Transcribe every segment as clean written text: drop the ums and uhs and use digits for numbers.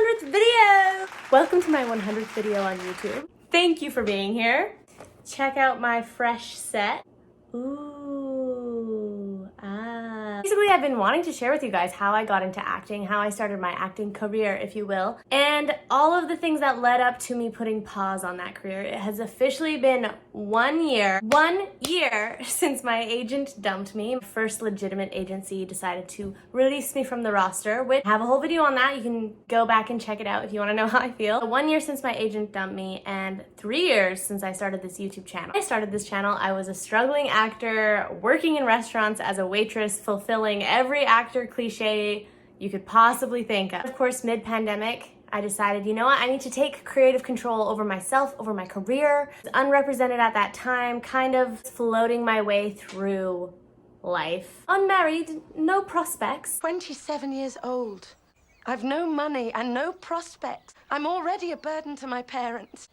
100th video! Welcome to my 100th video on YouTube. Thank you for being here. Check out my fresh set. Basically, I've been wanting to share with you guys how I got into acting, how I started my acting career, if you will, and all of the things that led up to me putting pause on that career. It has officially been 1 year since my agent dumped me. First legitimate agency decided to release me from the roster, which I have a whole video on that. You can go back and check it out if you want to know how I feel. 1 year since my agent dumped me and 3 years since I started this YouTube channel. When I started this channel, I was a struggling actor working in restaurants as a waitress, fulfilling every actor cliche you could possibly think of. Of course, mid-pandemic, I decided, you know what, I need to take creative control over myself, over my career. I was unrepresented at that time, kind of floating my way through life. Unmarried, no prospects. 27 years old. I've no money and no prospects. I'm already a burden to my parents,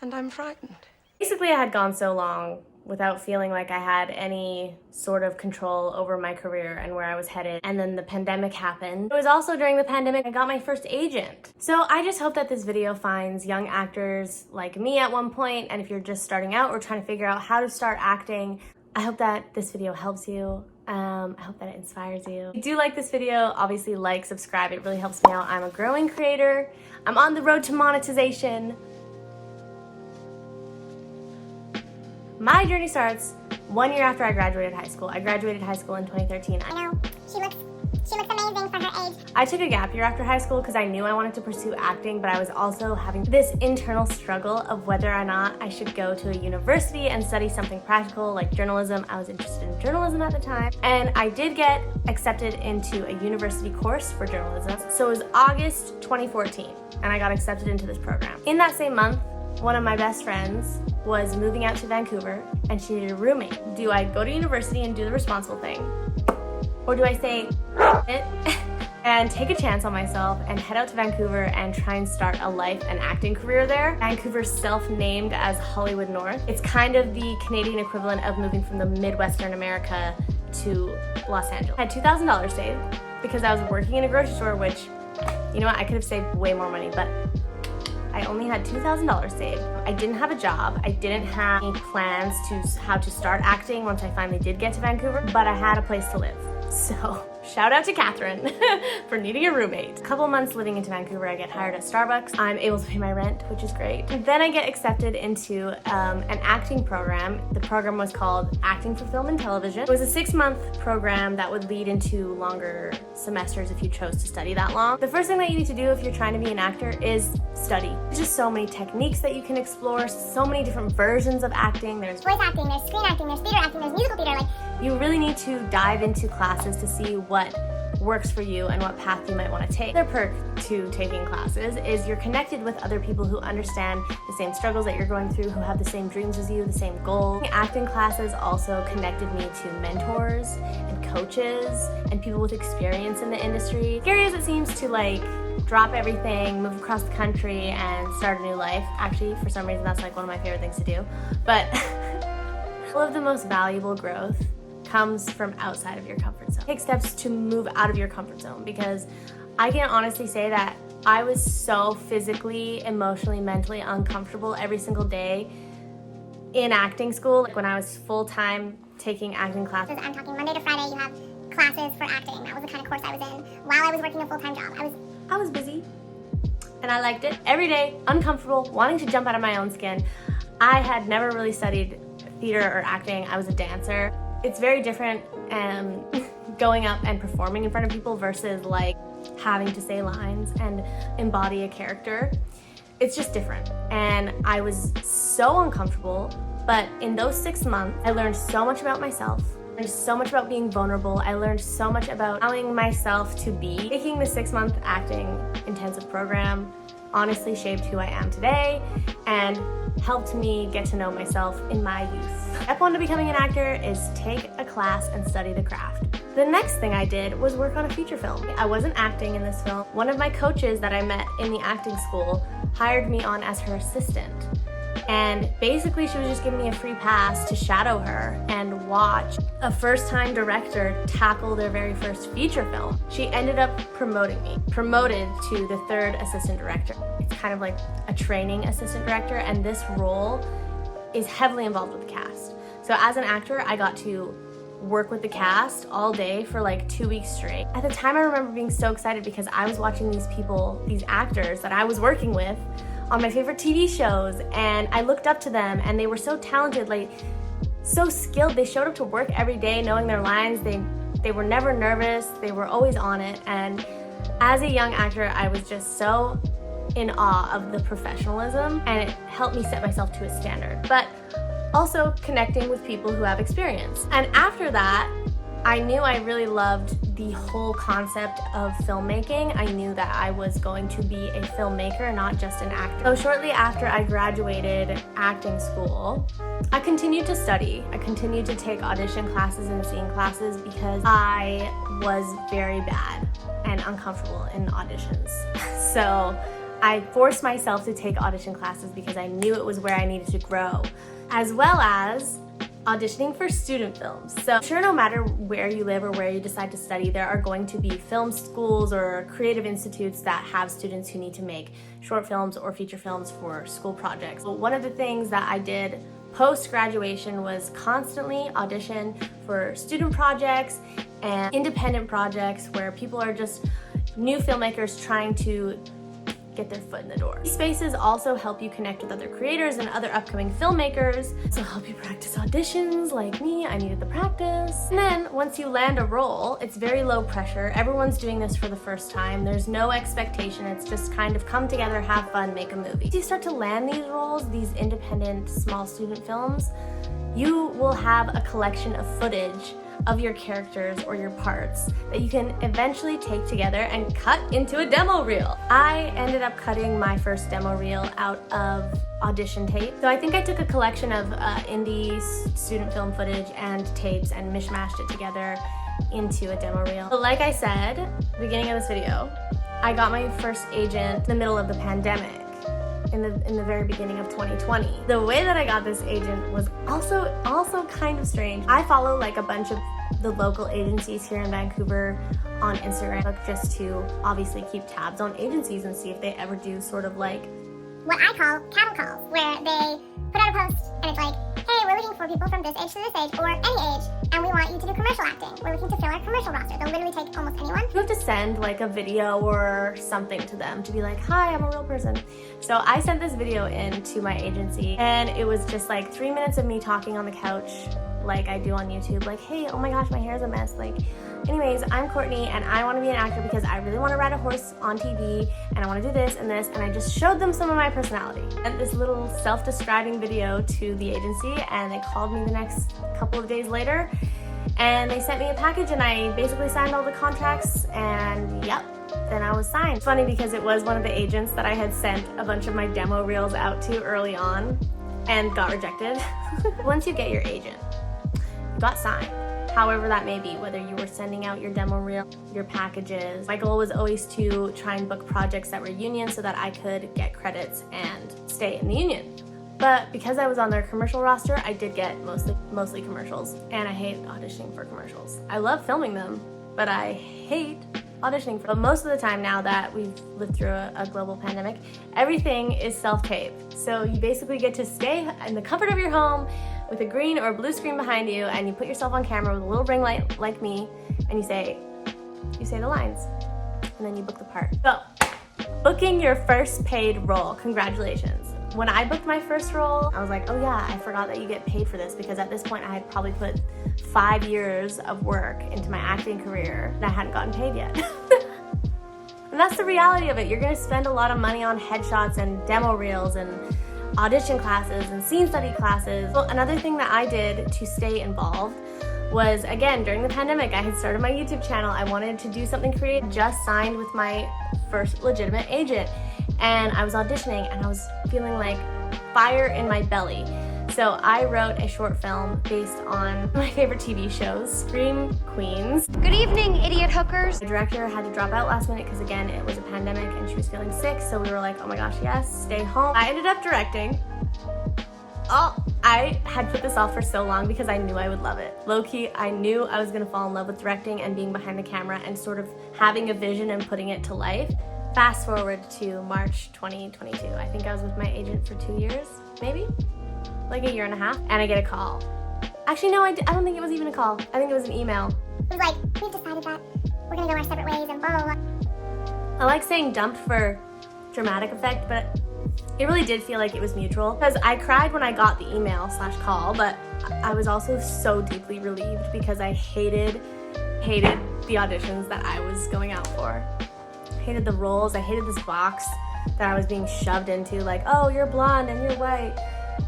and I'm frightened. Basically, I had gone so long without feeling like I had any sort of control over my career and where I was headed. And then the pandemic happened. It was also during the pandemic I got my first agent. So I just hope that this video finds young actors like me at one point, and if you're just starting out or trying to figure out how to start acting, I hope that this video helps you. I hope that it inspires you. If you do like this video, obviously like, subscribe, it really helps me out. I'm a growing creator. I'm on the road to monetization. My journey starts 1 year after I graduated high school. I graduated high school in 2013. I know, she looks amazing for her age. I took a gap year after high school because I knew I wanted to pursue acting, but I was also having this internal struggle of whether or not I should go to a university and study something practical like journalism. I was interested in journalism at the time, and I did get accepted into a university course for journalism. So it was August 2014, and I got accepted into this program. In that same month, one of my best friends was moving out to Vancouver and she needed a roommate. Do I go to university and do the responsible thing? Or do I say it and take a chance on myself and head out to Vancouver and try and start a life and acting career there? Vancouver's self-named as Hollywood North. It's kind of the Canadian equivalent of moving from the Midwestern America to Los Angeles. I had $2,000 saved because I was working in a grocery store, which, you know what, I could have saved way more money, but I only had $2,000 saved. I didn't have a job. I didn't have any plans to how to start acting once I finally did get to Vancouver, but I had a place to live. So shout out to Catherine for needing a roommate. A couple months living into Vancouver, I get hired at Starbucks. I'm able to pay my rent, which is great. And then I get accepted into an acting program. The program was called Acting for Film and Television. It was a 6-month program that would lead into longer semesters if you chose to study that long. The first thing that you need to do if you're trying to be an actor is study. There's just so many techniques that you can explore, so many different versions of acting. There's voice acting, there's screen acting, there's theater acting, there's musical theater. You really need to dive into classes to see what works for you and what path you might want to take. The perk to taking classes is you're connected with other people who understand the same struggles that you're going through, who have the same dreams as you, the same goals. Acting classes also connected me to mentors and coaches and people with experience in the industry. Scary as it seems to like drop everything, move across the country and start a new life. Actually, for some reason, that's like one of my favorite things to do. But all of the most valuable growth comes from outside of your comfort zone. Take steps to move out of your comfort zone, because I can honestly say that I was so physically, emotionally, mentally uncomfortable every single day in acting school. Like when I was full-time taking acting classes. I'm talking Monday to Friday, you have classes for acting. That was the kind of course I was in while I was working a full-time job. I was busy and I liked it. Every day, uncomfortable, wanting to jump out of my own skin. I had never really studied theater or acting. I was a dancer. It's very different going up and performing in front of people versus like having to say lines and embody a character. It's just different. And I was so uncomfortable, but in those 6 months, I learned so much about myself. I learned so much about being vulnerable. I learned so much about allowing myself to be. Taking the 6-month acting intensive program honestly shaped who I am today and helped me get to know myself in my youth. Step 1 to becoming an actor is take a class and study the craft. The next thing I did was work on a feature film. I wasn't acting in this film. One of my coaches that I met in the acting school hired me on as her assistant. And basically she was just giving me a free pass to shadow her and watch a first-time director tackle their very first feature film. She ended up promoting me, promoted to the 3rd assistant director. It's kind of like a training assistant director, and this role is heavily involved with the cast. So as an actor, I got to work with the cast all day for like 2 weeks straight. At the time, I remember being so excited because I was watching these people, these actors that I was working with on my favorite TV shows, and I looked up to them, and they were so talented, like so skilled. They showed up to work every day knowing their lines. They were never nervous. They were always on it. And as a young actor, I was just so in awe of the professionalism, and it helped me set myself to a standard. But also connecting with people who have experience. And after that, I knew I really loved the whole concept of filmmaking. I knew that I was going to be a filmmaker, not just an actor. So shortly after I graduated acting school, I continued to study. I continued to take audition classes and scene classes because I was very bad and uncomfortable in auditions. So I forced myself to take audition classes because I knew it was where I needed to grow, as well as auditioning for student films. So I'm sure no matter where you live or where you decide to study, there are going to be film schools or creative institutes that have students who need to make short films or feature films for school projects. So one of the things that I did post-graduation was constantly audition for student projects and independent projects where people are just new filmmakers trying to get their foot in the door. These spaces also help you connect with other creators and other upcoming filmmakers. So help you practice auditions like me. I needed the practice. And then once you land a role, it's very low pressure. Everyone's doing this for the first time. There's no expectation. It's just kind of come together, have fun, make a movie. As you start to land these roles, these independent small student films, you will have a collection of footage of your characters or your parts that you can eventually take together and cut into a demo reel. I ended up cutting my first demo reel out of audition tape. So I think I took a collection of indie student film footage and tapes and mishmashed it together into a demo reel. So like I said, beginning of this video, I got my first agent in the middle of the pandemic. In the very beginning of 2020. The way that I got this agent was also kind of strange. I follow like a bunch of the local agencies here in Vancouver on Instagram just to obviously keep tabs on agencies and see if they ever do sort of like what I call cattle calls, where they put out a post and it's like, hey, we're looking for people from this age to this age or any age, and we want you to do commercial acting. We're looking to fill our commercial roster. They'll literally take almost anyone. You have to send like a video or something to them to be like, hi, I'm a real person. So I sent this video in to my agency, and it was just like 3 minutes of me talking on the couch like I do on YouTube, like, hey, oh my gosh, my hair's a mess. Like, anyways, I'm Courtney and I want to be an actor because I really want to ride a horse on TV and I want to do this and this, and I just showed them some of my personality. And this little self-describing video to the agency, and they called me the next couple of days later and they sent me a package, and I basically signed all the contracts, and yep, then I was signed. It's funny because it was one of the agents that I had sent a bunch of my demo reels out to early on and got rejected. Once you get your agent, you got signed. However that may be, whether you were sending out your demo reel, your packages. My goal was always to try and book projects that were union so that I could get credits and stay in the union. But because I was on their commercial roster, I did get mostly commercials, and I hate auditioning for commercials. I love filming them, but I hate auditioning for them. But most of the time now that we've lived through a global pandemic, everything is self-taped. So you basically get to stay in the comfort of your home with a green or blue screen behind you, and you put yourself on camera with a little ring light like me, and you say the lines, and then you book the part. So, booking your first paid role, congratulations. When I booked my first role, I was like, oh yeah, I forgot that you get paid for this, because at this point I had probably put 5 years of work into my acting career and I hadn't gotten paid yet. And that's the reality of it. You're gonna spend a lot of money on headshots and demo reels and audition classes and scene study classes. Well, another thing that I did to stay involved was, again, during the pandemic, I had started my YouTube channel. I wanted to do something creative. Just signed with my first legitimate agent, and I was auditioning and I was feeling like fire in my belly. So I wrote a short film based on my favorite TV shows, Scream Queens. Good evening, idiot hookers. The director had to drop out last minute because, again, it was a pandemic and she was feeling sick, so we were like, oh my gosh, yes, stay home. I ended up directing. Oh, I had put this off for so long because I knew I would love it. Low-key, I knew I was gonna fall in love with directing and being behind the camera and sort of having a vision and putting it to life. Fast forward to March 2022. I think I was with my agent for 2 years, maybe? Like a year and a half, and I get a call. Actually, no, I don't think it was even a call. I think it was an email. It was like, we've decided that we're gonna go our separate ways and blah, blah, blah. I like saying dumped for dramatic effect, but it really did feel like it was mutual. Because I cried when I got the email / call, but I was also so deeply relieved because I hated the auditions that I was going out for. I hated the roles, I hated this box that I was being shoved into, like, oh, you're blonde and you're white.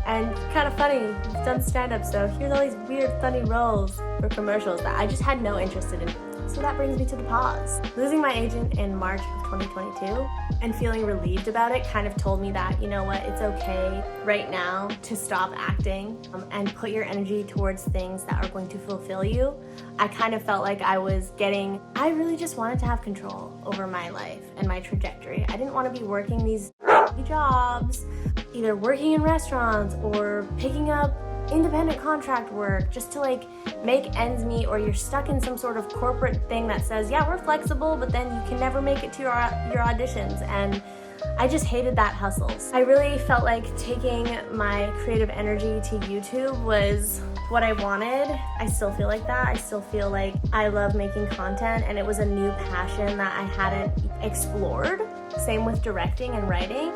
And kind of funny, you've done stand-up, so here's all these weird, funny roles for commercials that I just had no interest in. So that brings me to the pause. Losing my agent in March of 2022 and feeling relieved about it kind of told me that, you know what, it's okay right now to stop acting and put your energy towards things that are going to fulfill you. I kind of felt like I really just wanted to have control over my life and my trajectory. I didn't want to be working these jobs, either working in restaurants or picking up independent contract work just to like make ends meet, or you're stuck in some sort of corporate thing that says, yeah, we're flexible, but then you can never make it to your auditions. And I just hated that hustle. I really felt like taking my creative energy to YouTube was what I wanted. I still feel like that. I still feel like I love making content, and it was a new passion that I hadn't explored. Same with directing and writing.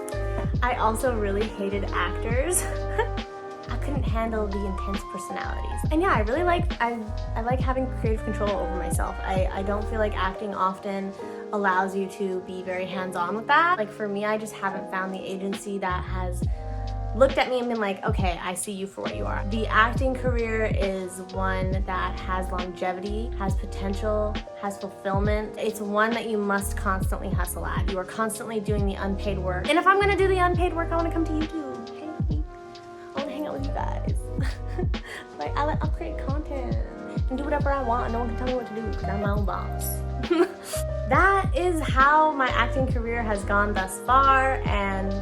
I also really hated actors. I couldn't handle the intense personalities. And yeah, I like having creative control over myself. I don't feel like acting often allows you to be very hands-on with that. Like for me, I just haven't found the agency that has looked at me and been like, okay, I see you for what you are. The acting career is one that has longevity, has potential, has fulfillment. It's one that you must constantly hustle at. You are constantly doing the unpaid work. And if I'm gonna do the unpaid work, I wanna come to YouTube, okay? I wanna hang out with you guys. Like, I'll create content and do whatever I want, and no one can tell me what to do because I'm my own boss. That is how my acting career has gone thus far, and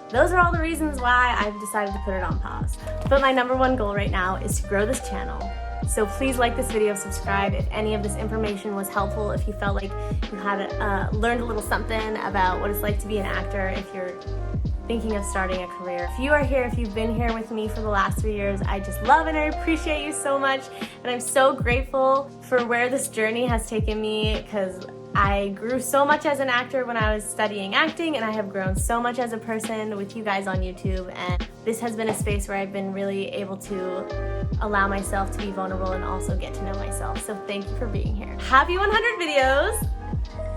those are all the reasons why I've decided to put it on pause. But my #1 goal right now is to grow this channel. So please like this video, subscribe if any of this information was helpful, if you felt like you had learned a little something about what it's like to be an actor, if you're thinking of starting a career. If you are here, if you've been here with me for the last 3 years, I just love and I appreciate you so much. And I'm so grateful for where this journey has taken me, because I grew so much as an actor when I was studying acting, and I have grown so much as a person with you guys on YouTube, and this has been a space where I've been really able to allow myself to be vulnerable and also get to know myself. So thank you for being here. Happy 100 videos!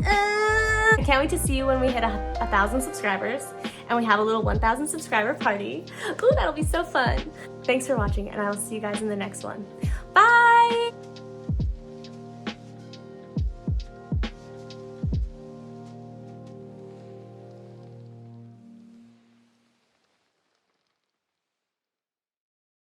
I can't wait to see you when we hit 1,000 subscribers and we have a little 1,000 subscriber party. Ooh, that'll be so fun. Thanks for watching, and I will see you guys in the next one. Bye!